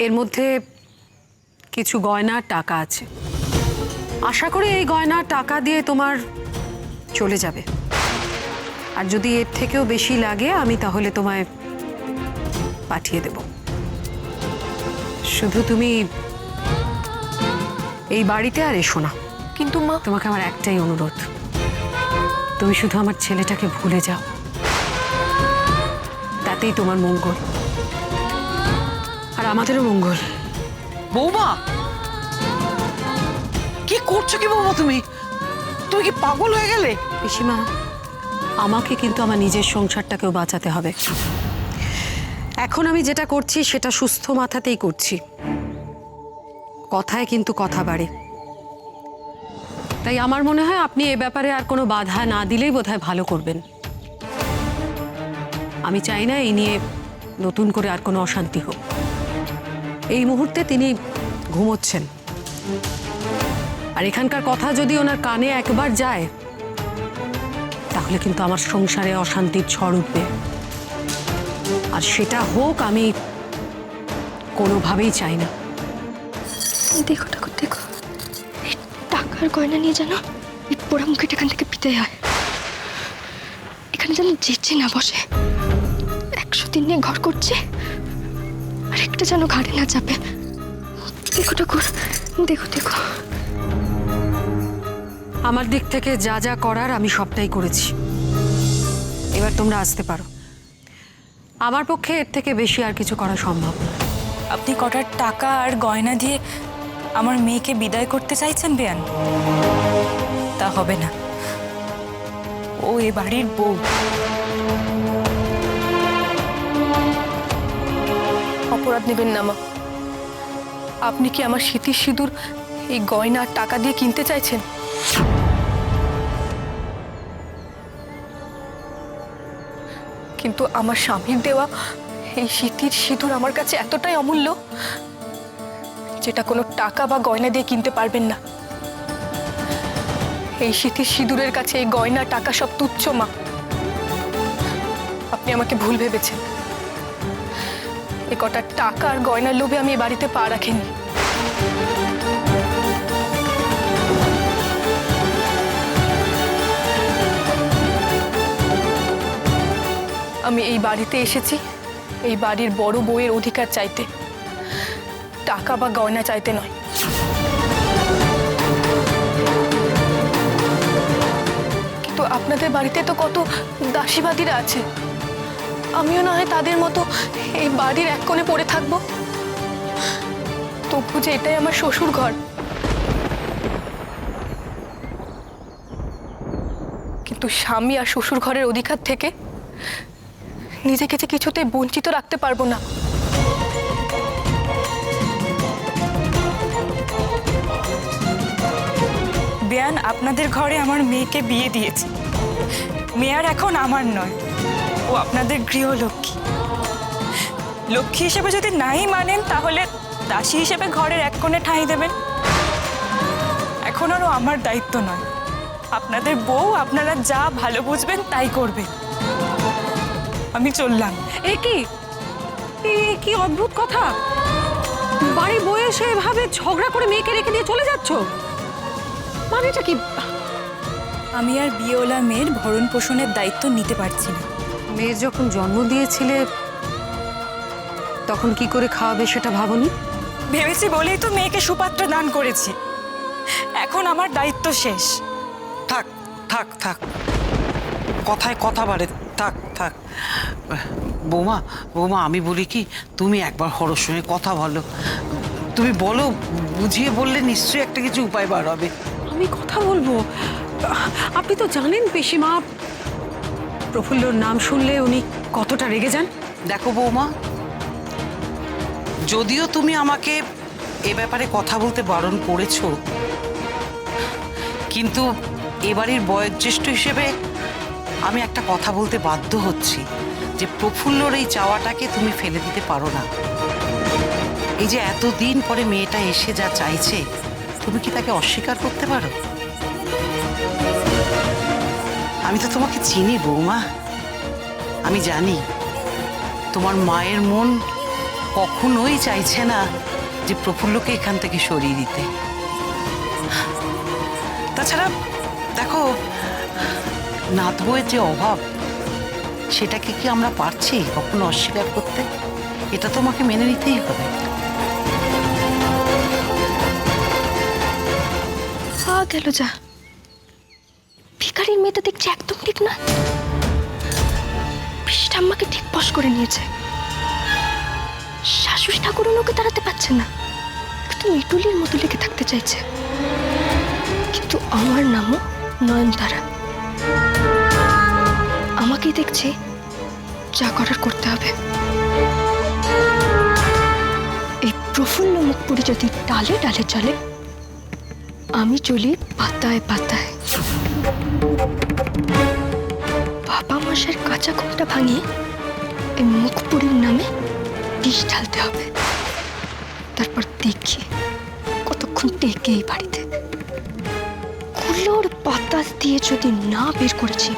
এর মধ্যে কিছু গয়নার টাকা আছে। আশা করি এই গয়নার টাকা দিয়ে তোমার চলে যাবে। আর যদি এর থেকেও বেশি লাগে আমি তাহলে তোমায় পাঠিয়ে দেব। শুধু তুমি এই বাড়িতে আর এসো না। কিন্তু মা, তোমাকে আমার একটাই অনুরোধ, তুমি শুধু আমার ছেলেটাকে ভুলে যাও, তাতেই তোমার মঙ্গল আর আমাদেরও মঙ্গল। বৌমা, কি করছো কি বৌমা? তুমি তুমি কি পাগল হয়ে গেলে? পিসিমা, আমাকে কিন্তু আমার নিজের সংসারটাকেও বাঁচাতে হবে। এখন আমি যেটা করছি সেটা সুস্থ মাথাতেই করছি, কথায় কিন্তু কথা বাড়ে। তাই আমার মনে হয় আপনি এ ব্যাপারে আর কোনো বাধা না দিলেই বোধহয় ভালো করবেন। আমি চাই না এই নিয়ে নতুন করে আর কোনো অশান্তি হোক। এই মুহূর্তে তিনি ঘুমোচ্ছেন, আর এখানকার কথা যদি ওনার কানে একবার যায় তাহলে কিন্তু আমার সংসারে অশান্তির ঝড় উঠবে, আর সেটা হোক আমি কোনোভাবেই চাই না। দেখো ঠাকুর দেখো, এই টাকার গয়না নিয়ে যেন এই পোড়ামুখিটা এখান থেকে বিদায় হয়। এখানে যেন যেচে না বসে। 100 দিন নিয়ে ঘর করছে, আর একটা যেন ঘাড়ে না চাপে। দেখো ঠাকুর, দেখো দেখো। আমার দিক থেকে যা যা করার আমি সবটাই করেছি, এবার তোমরা আসতে পারো। আমার পক্ষে এর থেকে বেশি আর কিছু করা সম্ভব না। আপনি কটার টাকা আর গয়না দিয়ে আমার মেয়েকে বিদায় করতে চাইছেন বেয়ান? তা হবে না, ও এ বাড়ির বউ। অপরাধ নেবেন না মা। আপনি কি আমার স্মৃতির সিঁদুর এই গয়না আর টাকা দিয়ে কিনতে চাইছেন? কিন্তু আমার স্বামীর দেওয়া এই স্মৃতির সিঁদুর আমার কাছে এতটাই অমূল্য, যেটা কোনো টাকা বা গয়না দিয়ে কিনতে পারবেন না। এই স্মৃতির সিঁদুরের কাছে এই গয়না টাকা সব তুচ্ছ মা। আপনি আমাকে ভুল ভেবেছেন। এ কটা টাকা আর গয়নার লোভে আমি এই বাড়িতে পা রাখিনি। আমি এই বাড়িতে এসেছি এই বাড়ির বড় বউয়ের অধিকার চাইতে, টাকা বা গয়না চাইতে নয়। কিন্তু আপনাদের বাড়িতে তো কত দাসীবাদীরা আছে, আমিও না হয় তাদের মতো এই বাড়ির এক কোণে পড়ে থাকবো। তবু যে এটাই আমার শ্বশুর ঘর। কিন্তু স্বামী আর শ্বশুর ঘরের অধিকার থেকে নিজেকে যে কিছুতেই বঞ্চিত রাখতে পারবো না। বেয়ান, আপনাদের ঘরে আমার মেয়েকে বিয়ে দিয়েছি। মেয়ে আর এখন আমার নয়, ও আপনাদের গৃহলক্ষ্মী। লক্ষ্মী হিসেবে যদি নাই মানেন তাহলে দাসী হিসেবে ঘরের এক কোণে ঠাঁই দেবেন। এখন আরও আমার দায়িত্ব নয়, আপনাদের বউ, আপনারা যা ভালো বুঝবেন তাই করবেন। আমি চললাম। এ কি অদ্ভুত কথা! বাড়ি বয়ে এসে এভাবে ঝগড়া করে মেয়েকে রেখে দিয়ে চলে যাচ্ছ, মানেটা কি? আমি আর বিয়েওয়ালা মেয়ের ভরণ পোষণের দায়িত্ব নিতে পারছি না। মেয়ের যখন জন্ম দিয়েছিলে তখন কি করে খাওয়াবে সেটা ভাবনি? ভেবেছি বলেই তো মেয়েকে সুপাত্র দান করেছি। এখন আমার দায়িত্ব শেষ। থাক থাক থাক, কথায় কথা বাড়ে। থাক থাক বৌমা, বৌমা আমি বলি কি, তুমি একবার হরর সঙ্গে কথা বলো। তুমি বলো, বুঝিয়ে বললে নিশ্চয়ই একটা কিছু উপায় বার হবে। আমি কথা বলবো? আপনি তো জানেন পিসিমা, প্রফুল্লর নাম শুনলে উনি কতটা রেগে যান। দেখো বৌমা, যদিও তুমি আমাকে এ ব্যাপারে কথা বলতে বারণ করেছো, কিন্তু এবাড়ির বয়োজ্যেষ্ঠ হিসেবে আমি একটা কথা বলতে বাধ্য হচ্ছি যে প্রফুল্লর এই চাওয়াটাকে তুমি ফেলে দিতে পারো না। এই যে এতদিন পরে মেয়েটা এসে যা চাইছে, তুমি কি তাকে অস্বীকার করতে পারো? আমি তো তোমাকে চিনি বৌমা, আমি জানি তোমার মায়ের মন কখনোই চাইছে না যে প্রফুল্লকে এখান থেকে সরিয়ে দিতে। তাছাড়া দেখো, নাত বউয়ের যে অভাব, সেটাকে কি আমরা পারছি কখনো অস্বীকার করতে? এটা তোমাকে মেনে নিতেই হবে। গেল যা, ভিখারির মেয়েটা দেখছি একদম ঠিক না। পিসি ঠাম্মাকে ঠিক বশ করে নিয়েছে, শাশুড়ি ঠাকুর ওকে তাড়াতে পারছে না, কিন্তু ইটুলির মতো লেগে থাকতে চাইছে। কিন্তু আমার নামও নয়নতারা। আমাকেই দেখছি যা করার করতে হবে। এই প্রফুল্ল মুখ পুরি যদি ডালে ডালে চলে, আমি চলি পাতায় পাতায়। বাবা মশাইয়ের কাঁচা ঘুমটা ভাঙিয়ে এই মুখপুরীর নামে বিষ ঢালতে হবে। তারপর দেখি কতক্ষণ টেকে এই বাড়িতে। কুলোর বাতাস দিয়ে যদি না বের করেছি,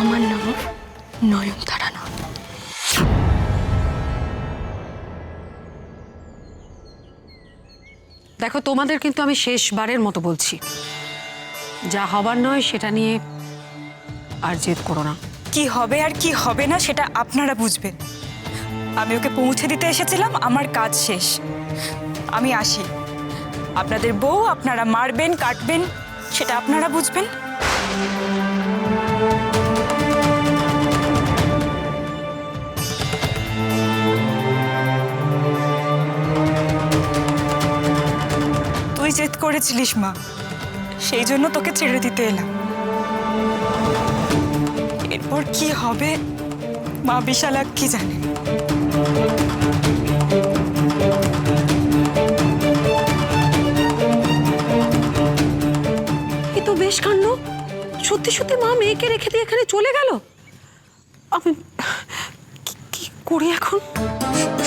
আমার নাম নয়নতারা না। দেখো, তোমাদের কিন্তু আমি শেষবারের মতো বলছি, যা হবার নয় সেটা নিয়ে আর জেদ করো না। কি হবে আর কি হবে না সেটা আপনারা বুঝবেন। আমি ওকে পৌঁছে দিতে এসেছিলাম, আমার কাজ শেষ, আমি আসি। আপনাদের বউ আপনারা মারবেন কাটবেন সেটা আপনারা বুঝবেন। তুই জেদ করেছিলিস মা, সেই জন্য তোকে ছেড়ে দিতে এলাম। এরপর কি হবে মা বিশালাক্ষী জানে। এ তো বেশ কাণ্ড, সত্যি সত্যি মা মেয়েকে রেখে দিয়ে এখানে চলে গেল। আমি কি করি এখন?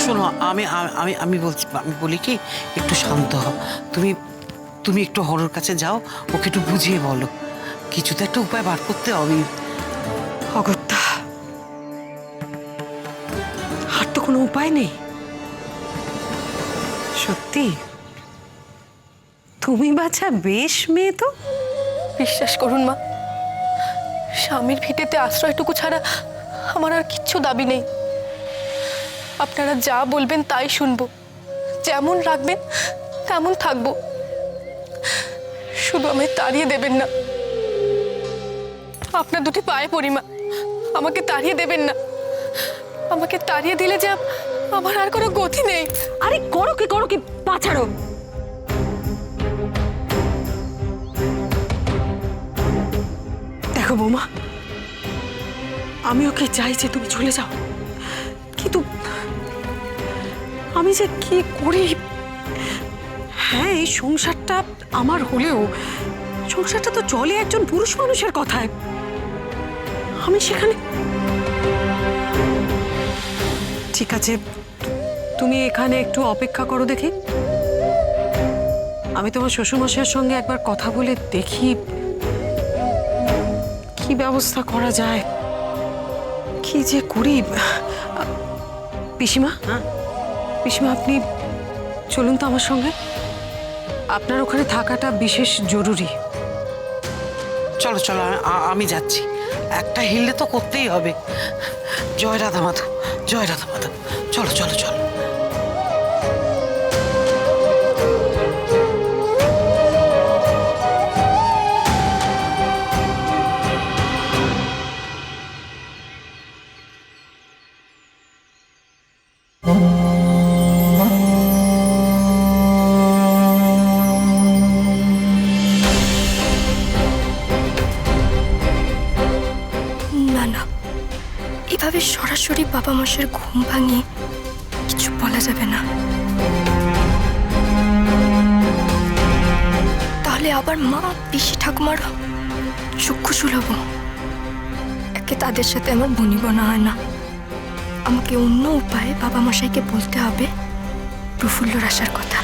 শোনো, আমি আমি আমি বলছি, আমি বলি কি, একটু শান্ত হও। তুমি তুমি একটু হরর কাছে যাও, ওকে একটু বুঝিয়ে বলো। কিছু তো একটা উপায় বার করতে হবে। অগত্যা, আর তো কোনো উপায় নেই। সত্যি তুমি বাছা বেশ মেয়ে তো। বিশ্বাস করুন মা, স্বামীর ভিটেতে আশ্রয়টুকু ছাড়া আমার আর কিচ্ছু দাবি নেই। আপনারা যা বলবেন তাই শুনবো, যেমন রাখবেন তেমন থাকবো। শুধু আমায় তাড়িয়ে দেবেন না। আপনার দুটি পায়ে পড়ি মা, আমাকে তাড়িয়ে দেবেন না। আমাকে তাড়িয়ে দিলে যে আমার আর কোনো গতি নেই। আরে করো কি পা ছাড়ো। দেখো বৌমা, আমি ওকে চাই যে তুমি চলে যাও, কিন্তু আমি যে কি করি। হ্যাঁ, এই সংসারটা আমার হলেও সংসারটা তো চলে একজন পুরুষ মানুষের কথায়। আমি সেখানে। ঠিক আছে, তুমি এখানে একটু অপেক্ষা করো দেখি। আমি তোমার শ্বশুরমশাইয়ের সঙ্গে একবার কথা বলে দেখি কি ব্যবস্থা করা যায়। কি যে করি। পিসিমা, পিসিমা, আপনি চলুন তো আমার সঙ্গে। আপনার ওখানে থাকাটা বিশেষ জরুরি। চলো চলো, আমি যাচ্ছি। একটা হিললে তো করতেই হবে। জয় রাধা মাধব, জয় রাধা মাধব। চলো চলো চলো। না না, এভাবে সরাসরি বাবা মশাইয়ের ঘুম ভাঙিয়ে কিছু বলা যাবে না। তাহলে আবার মা পিসি ঠাকুমার চক্ষুশূল হব। একে তাদের সাথে আমার বনিবনা হয় না। আমাকে অন্য উপায়ে বাবা মশাইকে বলতে হবে প্রফুল্লর আসার কথা।